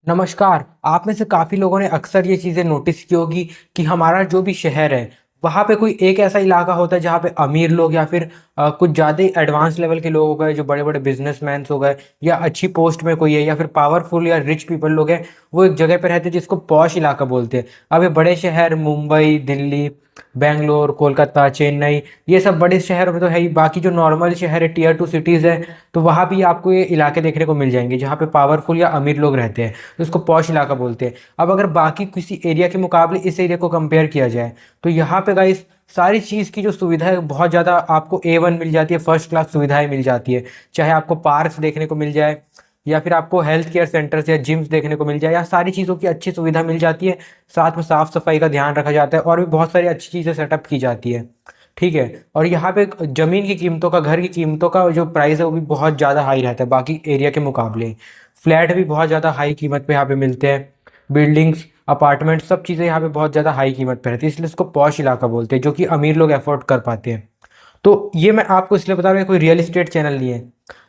नमस्कार। आप में से काफ़ी लोगों ने अक्सर ये चीज़ें नोटिस की होगी कि हमारा जो भी शहर है, वहाँ पे कोई एक ऐसा इलाका होता है जहाँ पे अमीर लोग या फिर कुछ ज़्यादा ही एडवांस लेवल के लोग हो गए, जो बड़े-बड़े बिज़नेसमैन्स हो गए या अच्छी पोस्ट में कोई है या फिर पावरफुल या रिच पीपल लोग हैं, वो एक जगह पे रहते हैं जिसको पॉश इलाका बोलते हैं। अब ये बड़े शहर मुंबई, दिल्ली, बैंगलोर, कोलकाता, चेन्नई, ये सब बड़े शहरों में तो है ही। बाकी जो नॉर्मल शहर है, टियर 2 सिटीज़ हैं, तो वहाँ भी आपको ये इलाके देखने को मिल जाएँगे जहाँ पे पावरफुल या अमीर लोग रहते हैं। तो इसको पॉश इलाका बोलते हैं। अब अगर बाकी किसी एरिया के मुकाबले इस एरिया को कंपेयर किया जाए, तो यहाँ पे गाइस सारी चीज़ की जो सुविधा है बहुत ज़्यादा आपको ए वन मिल जाती है, फर्स्ट क्लास सुविधाएं मिल जाती है। चाहे आपको पार्क्स देखने को मिल जाए या फिर आपको हेल्थ केयर सेंटर्स या जिम्स देखने को मिल जाए, या सारी चीज़ों की अच्छी सुविधा मिल जाती है। साथ में साफ सफाई का ध्यान रखा जाता है और भी बहुत सारी अच्छी चीज़ें सेटअप की जाती है। ठीक है। और यहाँ पे ज़मीन की कीमतों का, घर की कीमतों का जो प्राइस है वो भी बहुत ज़्यादा हाई रहता है बाकी एरिया के मुकाबले। फ्लैट भी बहुत ज़्यादा हाई कीमत पे यहाँ पे मिलते हैं। बिल्डिंग्स, अपार्टमेंट, सब चीज़ें यहाँ पे बहुत ज़्यादा हाई कीमत पे रहती है, इसलिए इसको पॉश इलाका बोलते हैं, जो कि अमीर लोग अफोर्ड कर पाते हैं। तो ये मैं आपको इसलिए बता रहा हूँ, कोई रियल एस्टेट चैनल नहीं है।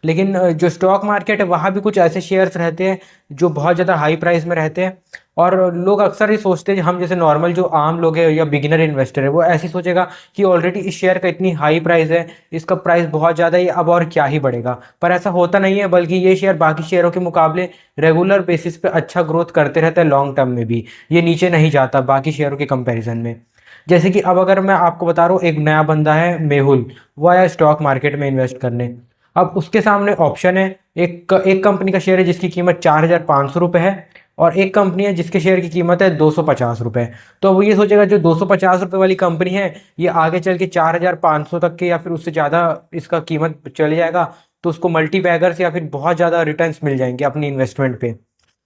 लेकिन जो स्टॉक मार्केट है वहाँ भी कुछ ऐसे शेयर्स रहते हैं जो बहुत ज़्यादा हाई प्राइस में रहते हैं। और लोग अक्सर ये सोचते हैं, हम जैसे नॉर्मल जो आम लोग हैं या बिगिनर इन्वेस्टर है, वो ऐसे ही सोचेगा कि ऑलरेडी इस शेयर का इतनी हाई प्राइस है, इसका प्राइस बहुत ज़्यादा है, अब और क्या ही बढ़ेगा। पर ऐसा होता नहीं है, बल्कि ये शेयर बाकी शेयरों के मुकाबले रेगुलर बेसिस पे अच्छा ग्रोथ करते रहता है, लॉन्ग टर्म में भी ये नीचे नहीं जाता बाकी शेयरों के कंपैरिजन में। जैसे कि अब अगर मैं आपको बता रहा हूँ, एक नया बंदा है मेहुल, वो आया स्टॉक मार्केट में इन्वेस्ट करने। अब उसके सामने ऑप्शन है, एक एक कंपनी का शेयर है जिसकी कीमत 4,500 रुपये है, और एक कंपनी है जिसके शेयर की कीमत है 250 रुपये। तो वो ये सोचेगा जो 250 रुपये वाली कंपनी है, ये आगे चल के 4,500 तक के या फिर उससे ज़्यादा इसका कीमत चले जाएगा, तो उसको मल्टी बैगर्स या फिर बहुत ज़्यादा रिटर्न्स मिल जाएंगे अपनी इन्वेस्टमेंट पे।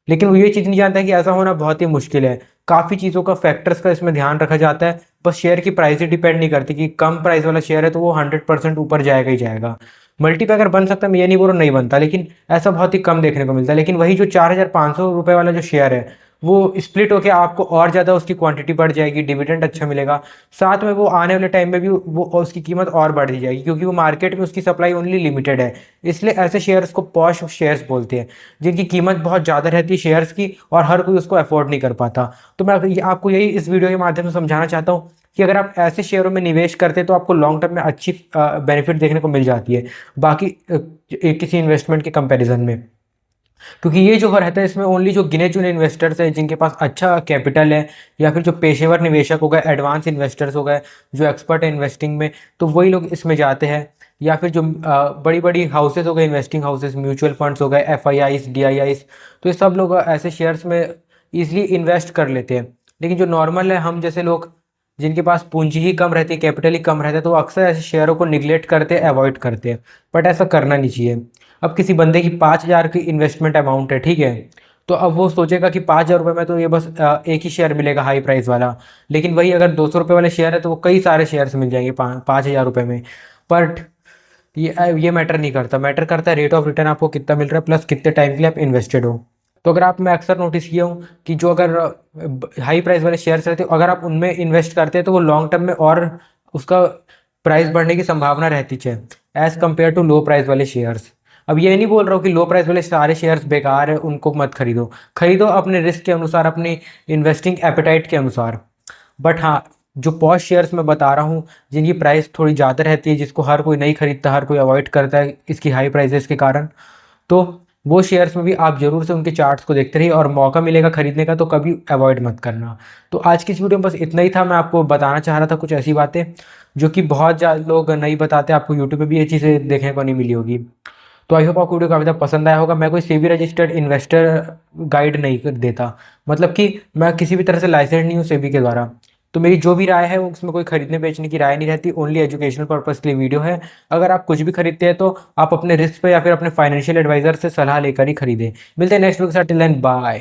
लेकिन वो ये चीज़ नहीं जानता है कि ऐसा होना बहुत ही मुश्किल है। काफ़ी चीज़ों का, फैक्टर्स का इसमें ध्यान रखा जाता है। बस शेयर की प्राइस ही डिपेंड नहीं करती कि कम प्राइस वाला शेयर है तो वो 100% ऊपर जाएगा ही जाएगा। मल्टीपैकर बन सकता है, मैं ये नहीं बोल रहा नहीं बनता, लेकिन ऐसा बहुत ही कम देखने को मिलता है। लेकिन वही जो 4,500 रुपये वाला जो शेयर है, वो स्प्लिट होकर आपको और ज़्यादा उसकी क्वांटिटी बढ़ जाएगी, डिविडेंड अच्छा मिलेगा। साथ में वो आने वाले टाइम में भी वो उसकी कीमत और बढ़ जाएगी, क्योंकि वो मार्केट में उसकी सप्लाई ओनली लिमिटेड है। इसलिए ऐसे शेयर्स को पॉश शेयर्स बोलते हैं, जिनकी कीमत बहुत ज़्यादा रहती है शेयर्स की, और हर कोई उसको अफोर्ड नहीं कर पाता। तो मैं आपको यही इस वीडियो के माध्यम से समझाना चाहता हूँ कि अगर आप ऐसे शेयरों में निवेश करते हैं तो आपको लॉन्ग टर्म में अच्छी बेनिफिट देखने को मिल जाती है बाकी किसी इन्वेस्टमेंट के कंपैरिजन में। क्योंकि ये जो रहता है, इसमें ओनली जो गिने चुने इन्वेस्टर्स हैं जिनके पास अच्छा कैपिटल है, या फिर जो पेशेवर निवेशक हो गए, एडवांस इन्वेस्टर्स हो गए, जो एक्सपर्ट है इन्वेस्टिंग में, तो वही लोग इसमें जाते हैं। या फिर जो बड़ी बड़ी हाउसेज हो गए, इन्वेस्टिंग हाउसेज, म्यूचुअल फंड्स हो गए, FIIs, DIIs, तो ये सब लोग ऐसे शेयर्स में ईजिली इन्वेस्ट कर लेते हैं। लेकिन जो नॉर्मल है, हम जैसे लोग जिनके पास पूंजी ही कम रहती है, कैपिटल ही कम रहता है, तो वो अक्सर ऐसे शेयरों को निगलेक्ट करते हैं, अवॉइड करते हैं। बट ऐसा करना नहीं चाहिए। अब किसी बंदे की 5,000 की इन्वेस्टमेंट अमाउंट है, ठीक है, तो अब वो सोचेगा कि 5,000 रुपये में तो ये बस एक ही शेयर मिलेगा हाई प्राइस वाला। लेकिन वही अगर 200 रुपये वाले शेयर है तो वो कई सारे शेयर्स मिल जाएंगे 5,000 रुपये में। बट ये मैटर नहीं करता, मैटर करता है रेट ऑफ रिटर्न आपको कितना मिल रहा है, प्लस कितने टाइम के लिए आप इन्वेस्टेड हो। तो अगर आप, मैं अक्सर नोटिस किया हूँ कि जो अगर हाई प्राइस वाले शेयर्स रहते हैं, अगर आप उनमें इन्वेस्ट करते हैं तो वो लॉन्ग टर्म में और उसका प्राइस बढ़ने की संभावना रहती है, as compare to low price वाले शेयर्स। अब ये नहीं बोल रहा हूँ कि लो प्राइस वाले सारे शेयर्स बेकार है, उनको मत खरीदो। खरीदो अपने रिस्क के अनुसार, अपनी इन्वेस्टिंग एपेटाइट के अनुसार। बट हाँ, जो पॉश शेयर्स मैं बता रहा हूँ, जिनकी प्राइस थोड़ी ज़्यादा रहती है, जिसको हर कोई नहीं खरीदता, हर कोई अवॉइड करता है इसकी हाई प्राइसेस के कारण, तो वो शेयर्स में भी आप जरूर से उनके चार्ट्स को देखते रहिए, और मौका मिलेगा खरीदने का तो कभी अवॉइड मत करना। तो आज की इस वीडियो में बस इतना ही था। मैं आपको बताना चाह रहा था कुछ ऐसी बातें जो कि बहुत ज़्यादा लोग नहीं बताते, आपको यूट्यूब पे भी ये चीज़ें देखने को नहीं मिली होगी। तो आई होप आपको वीडियो काफ़ी ज़्यादा पसंद आया होगा। मैं कोई सेबी रजिस्टर्ड इन्वेस्टर गाइड नहीं देता, मतलब कि मैं किसी भी तरह से लाइसेंस नहीं हूँ सेबी के द्वारा। तो मेरी जो भी राय है वो, उसमें कोई खरीदने बेचने की राय नहीं रहती, ओनली एजुकेशनल पर्पज़ के लिए वीडियो है। अगर आप कुछ भी खरीदते हैं तो आप अपने रिस्क पे या फिर अपने फाइनेंशियल एडवाइजर से सलाह लेकर ही खरीदें। मिलते हैं नेक्स्ट वीडियो के साथ, टिल देन बाय।